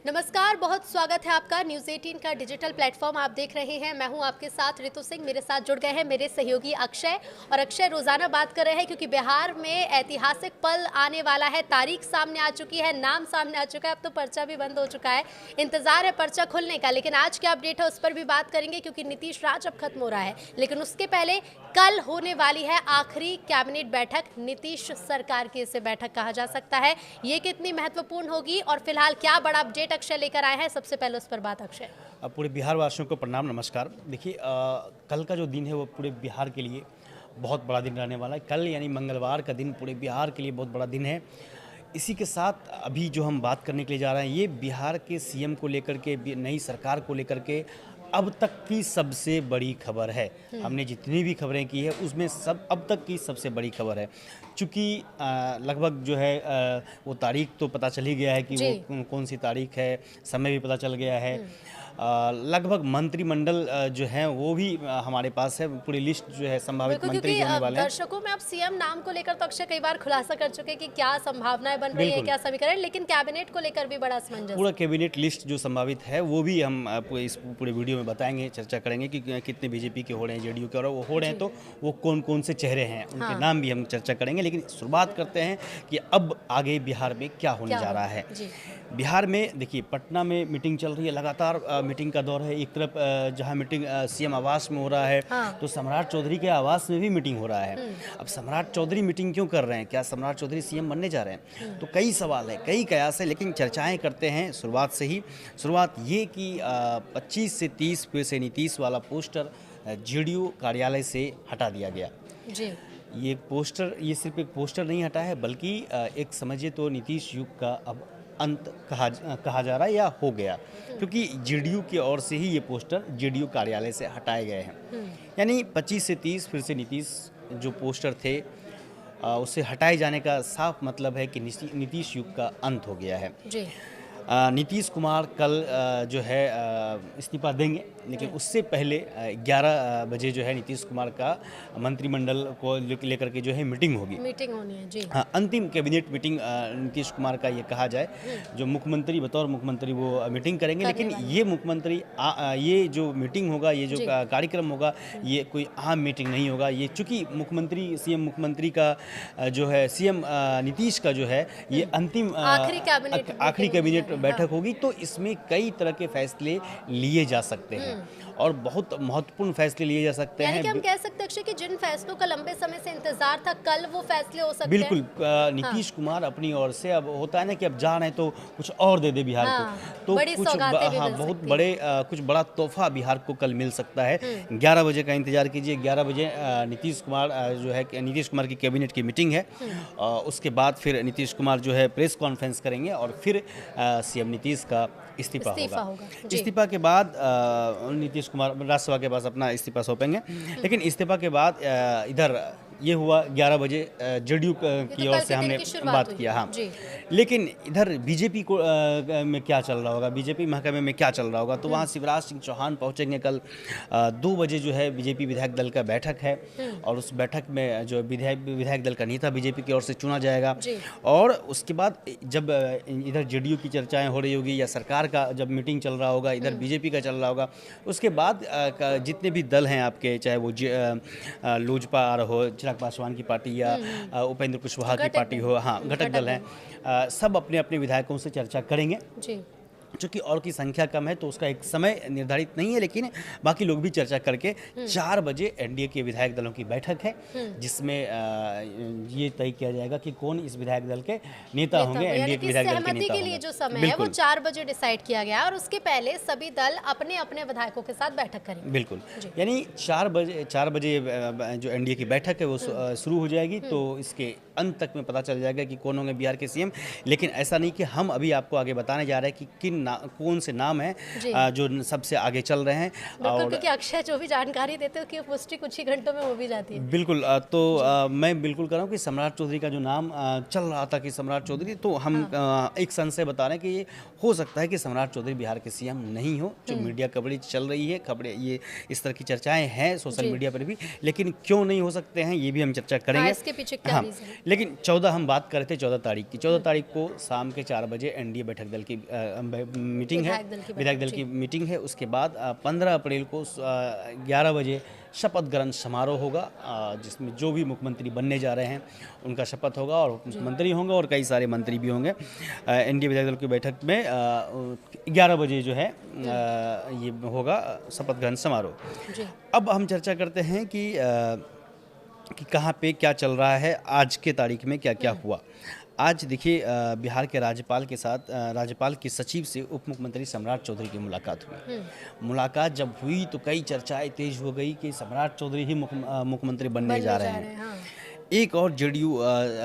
नमस्कार, बहुत स्वागत है आपका न्यूज़ 18 का डिजिटल प्लेटफॉर्म आप देख रहे हैं। मैं हूं आपके साथ ऋतु सिंह। मेरे साथ जुड़ गए हैं मेरे सहयोगी अक्षय। और अक्षय, रोजाना बात कर रहे हैं क्योंकि बिहार में ऐतिहासिक पल आने वाला है। तारीख सामने आ चुकी है, नाम सामने आ चुका है, अब तो पर्चा भी बंद हो चुका है। इंतजार है पर्चा खुलने का, लेकिन आज क्या अपडेट है उस पर भी बात करेंगे क्योंकि नीतीश राज अब खत्म हो रहा है। लेकिन उसके पहले कल होने वाली है आखिरी कैबिनेट बैठक। नीतीश सरकार की इसे बैठक कहा जा सकता है। ये कितनी महत्वपूर्ण होगी और फिलहाल क्या बड़ा अपडेट अक्षय लेकर आए हैं, सबसे पहले उस पर बात अक्षय। पूरे बिहार वासियों को प्रणाम, नमस्कार। देखिए, कल का जो दिन है वो पूरे बिहार के लिए बहुत बड़ा दिन रहने वाला है। कल यानी मंगलवार का दिन पूरे बिहार के लिए बहुत बड़ा दिन है। इसी के साथ अभी जो हम बात करने के लिए जा रहे हैं, ये बिहार के सीएम को लेकर के, नई सरकार को लेकर के अब तक की सबसे बड़ी खबर है। हमने जितनी भी खबरें की है उसमें सब अब तक की सबसे बड़ी खबर है। चूँकि लगभग जो है वो तारीख तो पता चल ही गया है कि वो कौन सी तारीख है, समय भी पता चल गया है। लगभग मंत्रिमंडल जो है वो भी हमारे पास है। पूरी लिस्ट जो है संभावित मंत्री जो होने वाले हैं। दर्शकों में आप सीएम नाम को लेकर तो अक्षय कई बार खुलासा कर चुके कि क्या संभावनाएं बन रही है, क्या समीकरण, लेकिन कैबिनेट को लेकर भी बड़ा असमंजस। पूरा कैबिनेट लिस्ट जो संभावित है वो भी हम आपको इस पूरे वीडियो में बताएंगे, चर्चा करेंगे कि कितने बीजेपी के हो रहे हैं, जेडीयू के, और वो हो रहे हैं तो वो कौन कौन से चेहरे हैं, उनके नाम भी हम चर्चा करेंगे। लेकिन शुरुआत करते हैं कि अब आगे बिहार में क्या होने जा रहा है। बिहार में देखिए, पटना में मीटिंग चल रही है, लगातार मीटिंग का दौर है। एक तरफ जहां मीटिंग सीएम आवास में हो रहा है, तो सम्राट चौधरी के आवास में भी मीटिंग हो रहा है। अब सम्राट चौधरी मीटिंग क्यों कर रहे हैं? क्या सम्राट चौधरी सीएम बनने जा रहे हैं? तो कई सवाल है, कई कयास है, लेकिन चर्चाएं करते हैं शुरुआत से ही। शुरुआत ये कि 25 से 30 पे से नीतीश वाला पोस्टर जेडीयू कार्यालय से हटा दिया गया जी। ये पोस्टर, ये सिर्फ एक पोस्टर नहीं हटा है, बल्कि एक समझिए तो नीतीश युग का अब अंत कहा जा रहा है या हो गया, क्योंकि जेडीयू की ओर से ही ये पोस्टर जेडीयू कार्यालय से हटाए गए हैं। यानी 25 से 30 फिर से नीतीश जो पोस्टर थे उससे हटाए जाने का साफ मतलब है कि नीतीश युग का अंत हो गया है। जी। नीतीश कुमार कल जो है इस्तीफा देंगे, लेकिन उससे पहले 11 बजे जो है नीतीश कुमार का मंत्रिमंडल को लेकर के जो है मीटिंग होगी, मीटिंग होनी है जी। हाँ, अंतिम कैबिनेट मीटिंग नीतीश कुमार का ये कहा जाए। जो मुख्यमंत्री, बतौर मुख्यमंत्री वो मीटिंग करेंगे, लेकिन ये मुख्यमंत्री ये जो मीटिंग होगा, ये जो कार्यक्रम होगा, ये कोई आम मीटिंग नहीं होगा। ये चूँकि मुख्यमंत्री, सीएम मुख्यमंत्री का जो है, सीएम नीतीश का जो है ये अंतिम आखिरी कैबिनेट बैठक होगी, तो इसमें कई तरह के फैसले लिए जा सकते हैं और बहुत महत्वपूर्ण फैसले लिए जा सकते हैं। यानी कि हम कह सकते हैं कि जिन फैसलों का लंबे समय से इंतजार था, कल वो फैसले हो सकते हैं। बिल्कुल। नीतीश कुमार अपनी ओर से, अब होता है ना कि अब जा रहे हैं तो कुछ और दे दे बिहार को, तो बड़ी कुछ बहुत बड़े कुछ बड़ा तोहफा बिहार को कल मिल सकता है। 11 बजे का इंतजार कीजिए। 11 बजे नीतीश कुमार जो है, नीतीश कुमार की कैबिनेट की मीटिंग है। उसके बाद फिर नीतीश कुमार जो है प्रेस कॉन्फ्रेंस करेंगे और फिर सीएम नीतीश का इस्तीफा होगा। इस्तीफा के बाद नीतीश कुमार राज्यसभा के पास अपना इस्तीफा सौंपेंगे। लेकिन इस्तीफा के बाद इधर ये हुआ 11 बजे जेडीयू की ओर से हमने बात किया। हाँ, लेकिन इधर बीजेपी को में क्या चल रहा होगा, बीजेपी महकमे में क्या चल रहा होगा, तो वहाँ शिवराज सिंह चौहान पहुँचेंगे कल। 2 बजे जो है बीजेपी विधायक दल का बैठक है, और उस बैठक में जो विधायक दल का नेता बीजेपी की ओर से चुना जाएगा। और उसके बाद जब इधर जेडीयू की चर्चाएं हो रही होगी या सरकार का जब मीटिंग चल रहा होगा, इधर बीजेपी का चल रहा होगा, उसके बाद जितने भी दल हैं आपके, चाहे वो लोजपा हो, चिराग पासवान की पार्टी या उपेंद्र कुशवाहा की पार्टी हो, हाँ, घटक दल हैं, सब अपने अपने विधायकों से चर्चा करेंगे। चूँकि और की संख्या कम है तो उसका एक समय निर्धारित नहीं है, लेकिन बाकी लोग भी चर्चा करके 4 बजे एनडीए के विधायक दलों की बैठक है, जिसमें ये तय किया जाएगा कि कौन इस विधायक दल के नेता होंगे। एनडीए के विधायक दल के नेता के लिए जो समय है वो 4 बजे डिसाइड किया गया, और उसके पहले सभी दल अपने अपने विधायकों के साथ बैठक करेंगे। बिल्कुल, यानी 4 बजे जो एनडीए की बैठक है वो शुरू हो जाएगी, तो इसके अंत तक में पता चल जाएगा कि कौन होंगे बिहार के सीएम। लेकिन ऐसा नहीं कि हम अभी आपको आगे बताने जा रहे हैं कि कौन से नाम हैं जो सबसे आगे चल रहे हैं। और क्योंकि अक्षय जो भी जानकारी देते हो कि पुष्टि कुछ ही घंटों में हो भी जाती है। बिल्कुल। तो मैं बिल्कुल कह रहा हूँ कि सम्राट चौधरी का जो नाम चल रहा था कि सम्राट चौधरी, तो हम एक संशय बता रहे हैं कि ये हो सकता है कि सम्राट चौधरी बिहार के सीएम नहीं हो। जो मीडिया कवरेज चल रही है, खबरें, ये इस तरह की चर्चाएं हैं सोशल मीडिया पर भी, लेकिन क्यों नहीं हो सकते हैं ये भी हम चर्चा करेंगे। इसके पीछे क्या रीज़न है? लेकिन 14 हम बात कर रहे थे 14 तारीख की। 14 तारीख को शाम के 4 बजे एनडीए बैठक दल की मीटिंग है, विधायक दल की मीटिंग है। उसके बाद 15 अप्रैल को 11 बजे शपथ ग्रहण समारोह होगा, जिसमें जो भी मुख्यमंत्री बनने जा रहे हैं उनका शपथ होगा और मुख्यमंत्री होंगे और कई सारे मंत्री भी होंगे। एनडीए विधायक दल की बैठक में 11 बजे जो है ये होगा शपथ ग्रहण समारोह। अब हम चर्चा करते हैं कि कहाँ पे क्या चल रहा है, आज के तारीख में क्या क्या हुआ। आज देखिए बिहार के राज्यपाल के साथ राज्यपाल के सचिव से उप मुख्यमंत्री सम्राट चौधरी की मुलाकात हुई। मुलाकात जब हुई तो कई चर्चाएं तेज हो गई कि सम्राट चौधरी ही मुख्यमंत्री बनने जा रहे हैं। हाँ। एक और जेडीयू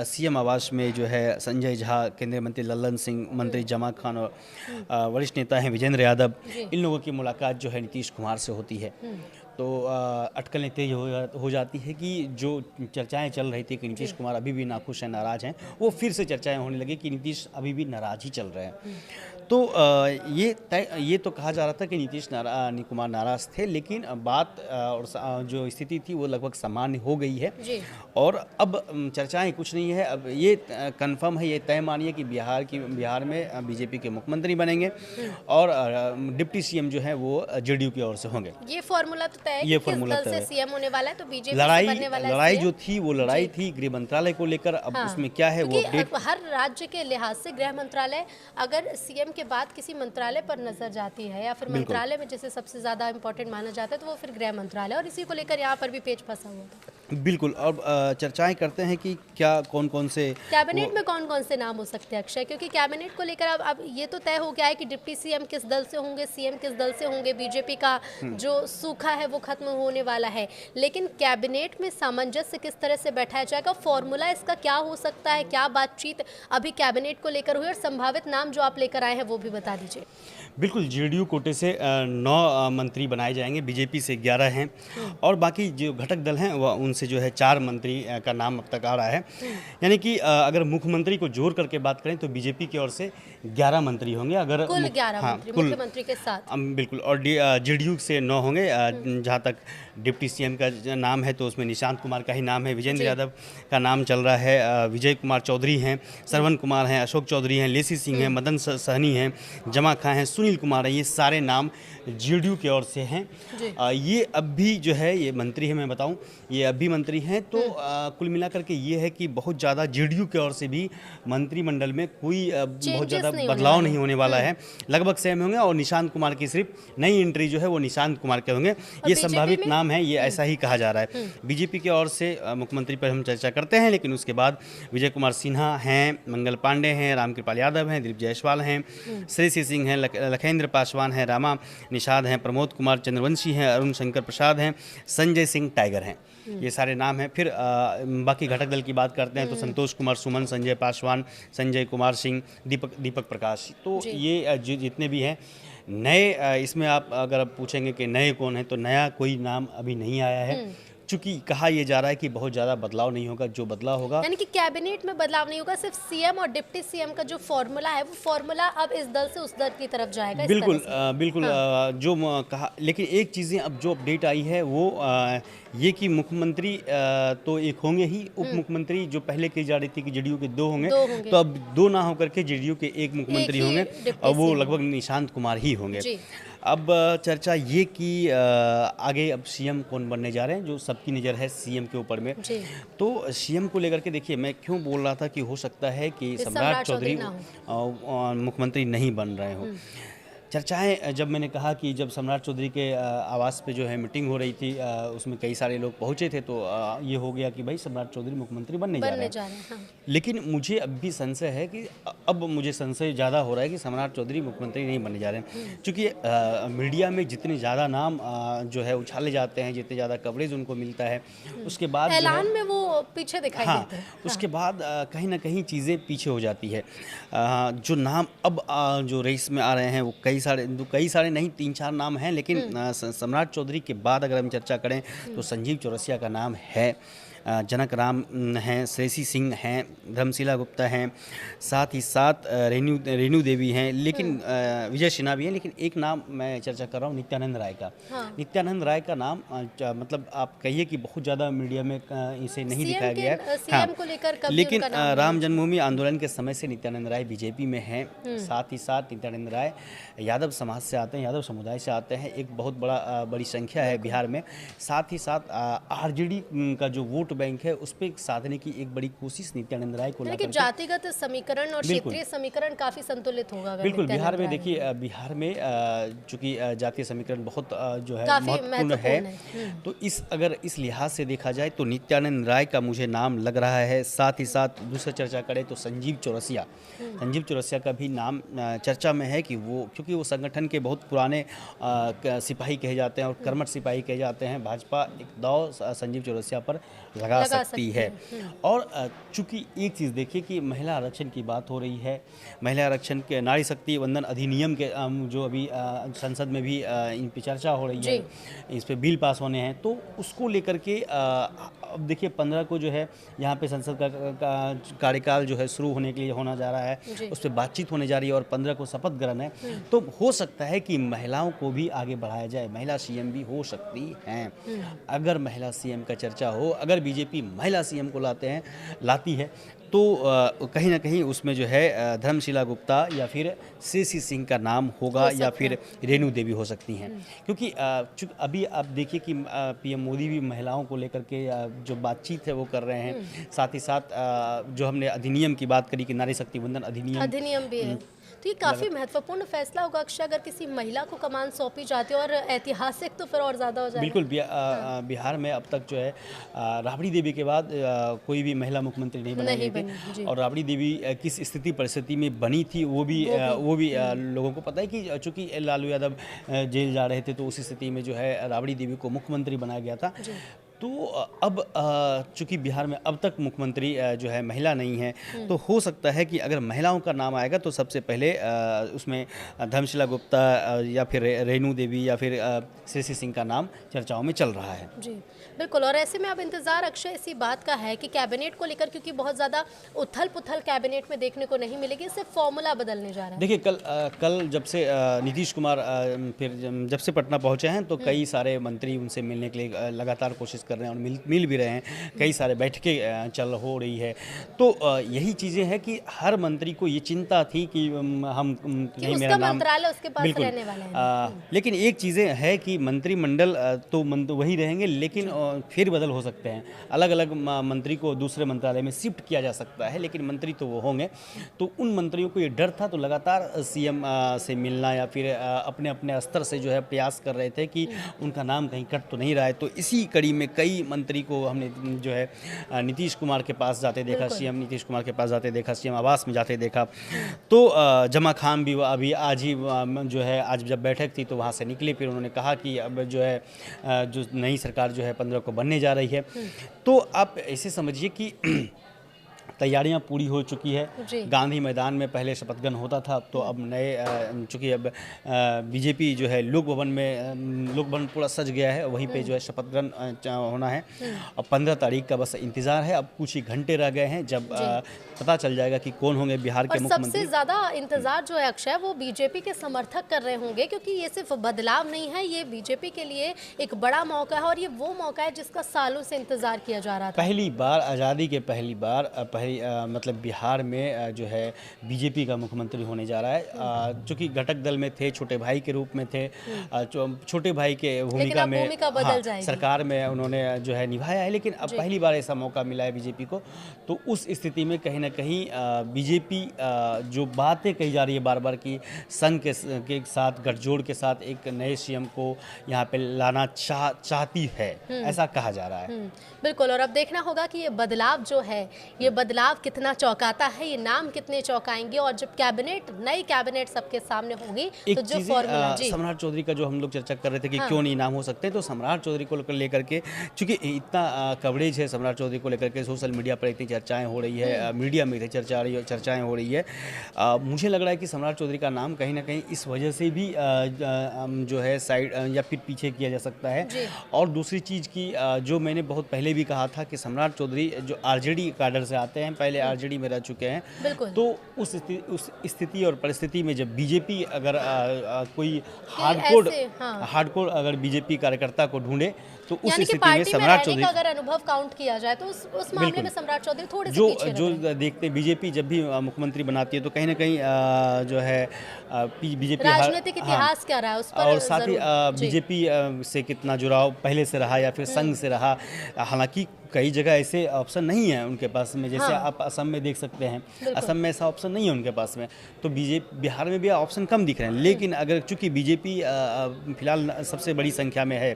सीएम आवास में जो है संजय झा, केंद्रीय मंत्री लल्लन सिंह, मंत्री जमा खान और वरिष्ठ नेता हैं विजेंद्र यादव, इन लोगों की मुलाकात जो है नीतीश कुमार से होती है। तो अटकलें तेज हो जाती है कि जो चर्चाएं चल रही थी कि नीतीश कुमार अभी भी नाखुश हैं, नाराज़ हैं, वो फिर से चर्चाएं होने लगी कि नीतीश अभी भी नाराज़ ही चल रहे हैं। तो ये तो कहा जा रहा था कि नीतीश कुमार नाराज़ थे, लेकिन बात और जो स्थिति थी वो लगभग सामान्य हो गई है और अब चर्चाएं कुछ नहीं है। अब ये कंफर्म है, ये तय मानिए कि बिहार में बीजेपी के मुख्यमंत्री बनेंगे और डिप्टी सीएम जो है वो जेडीयू की ओर से होंगे। ये फॉर्मूला तो तय है, ये फॉर्मूला तय है। सीएम होने वाला है तो बीजेपी लड़ाई जो थी वो लड़ाई थी गृह मंत्रालय को लेकर। अब उसमें क्या है वो अपडेट, हर राज्य के लिहाज से गृह मंत्रालय अगर सीएम के बाद किसी मंत्रालय पर नजर जाती है या फिर मंत्रालय में जैसे सबसे ज्यादा इंपॉर्टेंट माना जाता है तो वो फिर गृह मंत्रालय, और इसी को लेकर यहाँ पर भी पेच फंसा हुआ था। बिल्कुल। और चर्चाएं करते हैं कि क्या कौन कौन से कैबिनेट में कौन कौन से नाम हो सकते हैं अक्षय, क्योंकि कैबिनेट को लेकर अब ये तो तय हो गया है कि डिप्टी सीएम किस दल से होंगे, सीएम किस दल से होंगे, बीजेपी का जो सूखा है वो खत्म होने वाला है। लेकिन कैबिनेट में सामंजस्य किस तरह से बैठाया जाएगा, फॉर्मूला इसका क्या हो सकता है, क्या बातचीत अभी कैबिनेट को लेकर हुई और संभावित नाम जो आप लेकर आए हैं वो भी बता दीजिए। बिल्कुल, जेडीयू कोटे से 9 मंत्री बनाए जाएंगे, बीजेपी से 11 हैं और बाकी जो घटक दल हैं वह उनसे जो है 4 मंत्री का नाम अब तक आ रहा है। यानी कि अगर मुख्यमंत्री को जोड़ करके बात करें तो बीजेपी की ओर से 11 मंत्री होंगे, अगर कुल 11 मंत्री मुख्यमंत्री के साथ। बिल्कुल। और जेडीयू से 9 होंगे। जहाँ तक डिप्टी सीएम का नाम है तो उसमें निशांत कुमार का ही नाम है, विजेंद्र यादव का नाम चल रहा है, विजय कुमार चौधरी हैं, श्रवण कुमार हैं, अशोक चौधरी हैं, लेसी सिंह हैं, मदन सहनी हैं, जमा खां हैं, सुनील कुमार है। ये सारे नाम जेडीयू की ओर से हैं। ये अब भी जो है ये मंत्री है, मैं बताऊं ये अब भी मंत्री हैं। तो कुल मिलाकर के ये है कि बहुत ज़्यादा जेडीयू की ओर से भी मंत्रिमंडल में कोई बहुत ज़्यादा बदलाव नहीं होने वाला है, लगभग सेम होंगे। और निशांत कुमार की सिर्फ नई एंट्री जो है वो निशांत कुमार के होंगे। ये संभावित नाम है, ये ऐसा ही कहा जा रहा है। बीजेपी की ओर से मुख्यमंत्री पर हम चर्चा करते हैं, लेकिन उसके बाद विजय कुमार सिन्हा हैं, मंगल पांडे हैं, रामकृपाल यादव हैं, दिलीप जायसवाल हैं, श्रेयसी सिंह हैं, लखेंद्र पासवान हैं, रामा निषाद हैं, प्रमोद कुमार चंद्रवंशी हैं, अरुण शंकर प्रसाद हैं, संजय सिंह टाइगर हैं। ये सारे नाम हैं। फिर बाकी घटक दल की बात करते हैं तो संतोष कुमार सुमन, संजय पासवान, संजय कुमार सिंह, दीपक प्रकाश। तो ये जितने भी हैं नए, इसमें आप अगर पूछेंगे कि नए कौन है तो नया कोई नाम अभी नहीं आया है, चूंकि कहा यह जा रहा है कि बहुत ज़्यादा बदलाव नहीं होगा। जो बदलाव होगा यानी कि कैबिनेट में बदलाव नहीं होगा, सिर्फ सीएम और डिप्टी सीएम का जो फॉर्मूला है वो फॉर्मूला अब इस दल से उस दल की तरफ जाएगा। बिल्कुल बिल्कुल। जो कहा, लेकिन एक चीज़ें अब जो अपडेट आई है वो ये कि मुख्यमंत्री तो एक होंगे ही, उप मुख्यमंत्री जो पहले कही जा रही थी कि जेडीयू के 2 होंगे, तो अब 2 ना होकर के जेडीयू के 1 मुख्यमंत्री होंगे और वो लगभग निशांत कुमार ही होंगे। अब चर्चा ये कि आगे अब सीएम कौन बनने जा रहे हैं, जो सबकी नज़र है सीएम के ऊपर में। तो सीएम को लेकर के देखिए, मैं क्यों बोल रहा था कि हो सकता है कि सम्राट चौधरी मुख्यमंत्री नहीं बन रहे हो। चर्चाएं, जब मैंने कहा कि जब सम्राट चौधरी के आवास पे जो है मीटिंग हो रही थी, उसमें कई सारे लोग पहुंचे थे, तो ये हो गया कि भाई सम्राट चौधरी मुख्यमंत्री बनने जा रहे हैं। हाँ। लेकिन मुझे अब भी संशय है कि अब मुझे संशय ज़्यादा हो रहा है कि सम्राट चौधरी मुख्यमंत्री नहीं बनने जा रहे हैं, क्योंकि मीडिया में जितने ज़्यादा नाम जो है उछाले जाते हैं, जितने ज़्यादा कवरेज उनको मिलता है, उसके बाद ऐलान में वो पीछे दिखाई देते हैं। उसके बाद कहीं ना कहीं चीज़ें पीछे हो जाती है। जो नाम अब जो रेस में आ रहे हैं वो कई सारे नहीं, 3-4 नाम हैं, लेकिन सम्राट चौधरी के बाद अगर हम चर्चा करें तो संजीव चौरसिया का नाम है। जनक राम हैं, श्रेयसी सिंह हैं, धर्मशिला गुप्ता हैं, साथ ही साथ रेणु देवी हैं, लेकिन विजय सिन्हा भी हैं। लेकिन एक नाम मैं चर्चा कर रहा हूँ, नित्यानंद राय का। हाँ। नित्यानंद राय का नाम मतलब आप कहिए कि बहुत ज़्यादा मीडिया में इसे नहीं दिखाया गया है। सीएम को लेकर कभी लेकिन उनका नाम राम जन्मभूमि आंदोलन के समय से नित्यानंद राय बीजेपी में हैं। साथ ही साथ नित्यानंद राय यादव समाज से आते हैं, यादव समुदाय से आते हैं। एक बहुत बड़ी संख्या है बिहार में। साथ ही साथ आरजेडी का जो वोट बैंक है उस पर साधने की एक बड़ी कोशिश नित्यानंद राय को लेकिन जातिगत समीकरण और क्षेत्रीय समीकरण काफी संतुलित होगा। बिल्कुल, बिहार में देखिए, बिहार में चूंकि जातीय समीकरण बहुत जो है महत्वपूर्ण है, तो अगर इस लिहाज से देखा जाए तो नित्यानंद राय का मुझे नाम लग रहा है। साथ ही साथ दूसरा चर्चा करें तो संजीव चौरसिया का भी नाम चर्चा में है कि वो, क्योंकि वो संगठन के बहुत पुराने सिपाही कहे जाते हैं और कर्मठ सिपाही कहे जाते हैं। भाजपा एक दाव संजीव चौरसिया पर लगा सकती है। और चूंकि एक चीज़ देखिए कि महिला आरक्षण की बात हो रही है, महिला आरक्षण के नारी शक्ति वंदन अधिनियम के जो अभी संसद में भी इन पर चर्चा हो रही है, इस पर बिल पास होने हैं, तो उसको लेकर के अब देखिए 15 को जो है यहाँ पे संसद का कार्यकाल जो है शुरू होने के लिए होना जा रहा है, उस पर बातचीत होने जा रही है और 15 को शपथ ग्रहण है। तो हो सकता है कि महिलाओं को भी आगे बढ़ाया जाए, महिला सीएम भी हो सकती हैं। अगर महिला सीएम का चर्चा हो, अगर बीजेपी महिला सीएम को लाती है तो कहीं ना कहीं उसमें जो है धर्मशिला गुप्ता या फिर श्रेयसी सिंह का नाम होगा या फिर रेणु देवी हो सकती हैं। क्योंकि अभी आप देखिए कि पीएम मोदी भी महिलाओं को लेकर के जो बातचीत है वो कर रहे हैं। साथ ही साथ जो हमने अधिनियम की बात करी कि नारी शक्ति वंदन अधिनियम भी है, तो ये काफ़ी महत्वपूर्ण फैसला होगा अक्षय, अगर किसी महिला को कमान सौंपी जाती है, और ऐतिहासिक तो फिर और ज़्यादा हो जाएगा। बिल्कुल, बिहार में अब तक जो है राबड़ी देवी के बाद कोई भी महिला मुख्यमंत्री नहीं बनाई गई। और राबड़ी देवी किस स्थिति परिस्थिति में बनी थी वो भी लोगों को पता है कि चूंकि लालू यादव जेल जा रहे थे, तो उस स्थिति में जो है राबड़ी देवी को मुख्यमंत्री बनाया गया था। तो अब चूंकि बिहार में अब तक मुख्यमंत्री जो है महिला नहीं है, तो हो सकता है कि अगर महिलाओं का नाम आएगा तो सबसे पहले उसमें धर्मशिला गुप्ता या फिर रेणु देवी या फिर श्रेयसी सिंह का नाम चर्चाओं में चल रहा है। जी बिल्कुल, और ऐसे में अब इंतजार अक्षय इसी बात का है कि कैबिनेट को लेकर, क्योंकि बहुत ज़्यादा उथल पुथल कैबिनेट में देखने को नहीं मिलेगी, इससे फॉर्मूला बदलने जा रहा है। देखिए, कल जब से नीतीश कुमार फिर जब से पटना पहुंचे हैं, तो कई सारे मंत्री उनसे मिलने के लिए लगातार कोशिश कर रहे हैं और मिल भी रहे हैं। कई सारे बैठकें हो रही है। तो यही चीज़ें हैं कि हर मंत्री को ये चिंता थी कि हम कहीं मेरा नाम मंत्रालय उसके पास रहने वाला है। लेकिन एक चीज़ें है कि मंत्रिमंडल तो वही रहेंगे, लेकिन फिर बदल हो सकते हैं। अलग अलग मंत्री को दूसरे मंत्रालय में शिफ्ट किया जा सकता है, लेकिन मंत्री तो वो होंगे। तो उन मंत्रियों को ये डर था, तो लगातार सीएम से मिलना या फिर अपने अपने स्तर से जो है प्रयास कर रहे थे कि उनका नाम कहीं कट तो नहीं रहा है। तो इसी कड़ी में कई मंत्री को हमने जो है नीतीश कुमार के पास जाते देखा, सीएम नीतीश कुमार के पास जाते देखा, सीएम आवास में जाते देखा। तो जमा खान भी अभी आज ही जो है, आज जब बैठक थी तो वहाँ से निकले, फिर उन्होंने कहा कि अब जो है जो नई सरकार जो है 15 को बनने जा रही है। तो आप ऐसे समझिए कि तैयारियां पूरी हो चुकी है। गांधी मैदान में पहले शपथ ग्रहण होता था, तो अब नए चूँकि अब बीजेपी जो है लोक भवन पूरा सज गया है, वहीं पे जो है शपथ ग्रहण होना है। अब 15 तारीख का बस इंतज़ार है। अब कुछ ही घंटे रह गए हैं, जब पता चल जाएगा कि कौन होंगे बिहार के मुख्यमंत्री। सबसे ज़्यादा इंतज़ार जो है अक्षय, वो बीजेपी के समर्थक कर रहे होंगे, क्योंकि ये सिर्फ बदलाव नहीं है, ये बीजेपी के लिए एक बड़ा मौका है, और ये वो मौका है जिसका सालों से इंतज़ार किया जा रहा था। पहली बार आज़ादी के मतलब बिहार में जो है बीजेपी का मुख्यमंत्री होने जा रहा है। चूँकि घटक दल में थे, छोटे भाई के रूप में थे, छोटे भाई के भूमिका में सरकार में उन्होंने जो है निभाया है, लेकिन अब पहली बार ऐसा मौका मिला है बीजेपी को। तो उस स्थिति में कहीं ना कहीं बीजेपी जो बातें कही जा रही है बार बार कि संघ के साथ गठजोड़ के साथ एक नए सीएम को यहाँ पे लाना चाहती है, ऐसा कहा जा रहा है। बिल्कुल, और अब देखना होगा कि ये बदलाव जो है, ये बदलाव कितना चौंकाता है, ये नाम कितने चौंकाएंगे, और जब कैबिनेट, नई कैबिनेट सबके सामने होगी तो जो फॉर्मूला जी सम्राट चौधरी का जो हम लोग चर्चा कर रहे थे कि क्यों नहीं नाम हो सकते, तो सम्राट चौधरी को लेकर के चूंकि इतना कवरेज है सम्राट चौधरी को लेकर के, सोशल मीडिया पर इतनी चर्चाएं हो रही है, मीडिया में इतनी चर्चाएं हो रही है, मुझे लग रहा है कि सम्राट चौधरी का नाम कहीं ना कहीं इस वजह से भी जो है साइड या फिर पीछे किया जा सकता है। और दूसरी चीज़ की जो मैंने बहुत पहले भी कहा था कि सम्राट चौधरी जो आरजेडी काडर से आते हैं, पहले आरजेडी में रह चुके हैं, तो उस स्थिति और परिस्थिति में जब बीजेपी अगर कोई हार्डकोर अगर बीजेपी कार्यकर्ता को ढूंढे, तो उस स्थिति में सम्राट चौधरी का अगर अनुभव काउंट किया जाए तो उस मामले में सम्राट चौधरी थोड़े से पीछे जो देखते हैं बीजेपी जब भी मुख्यमंत्री बनाती है तो कहीं ना कहीं जो है बीजेपी राजनीतिक इतिहास क्या रहा है उस पर, और साथ ही बीजेपी से कितना जुड़ाव पहले से रहा या फिर संघ से रहा। हालांकि कई जगह ऐसे ऑप्शन नहीं है उनके पास में, जैसे आप असम में देख सकते हैं, असम में ऐसा ऑप्शन नहीं है उनके पास में, तो बीजेपी बिहार में भी ऑप्शन कम दिख रहे हैं। लेकिन अगर चूंकि बीजेपी फिलहाल सबसे बड़ी संख्या में है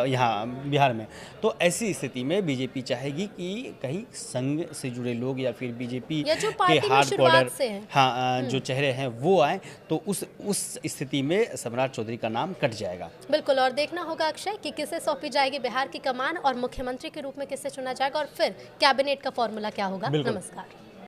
यहाँ बिहार में, तो ऐसी स्थिति में बीजेपी चाहेगी कि कहीं संघ से जुड़े लोग या फिर बीजेपी के हार्ड कोडर जो चेहरे हैं वो आए, तो उस स्थिति में सम्राट चौधरी का नाम कट जाएगा। बिल्कुल, और देखना होगा अक्षय कि किसे सौंपी जाएगी बिहार की कमान और मुख्यमंत्री के रूप में किसे चुना जाएगा, और फिर कैबिनेट का फॉर्मूला क्या होगा। नमस्कार।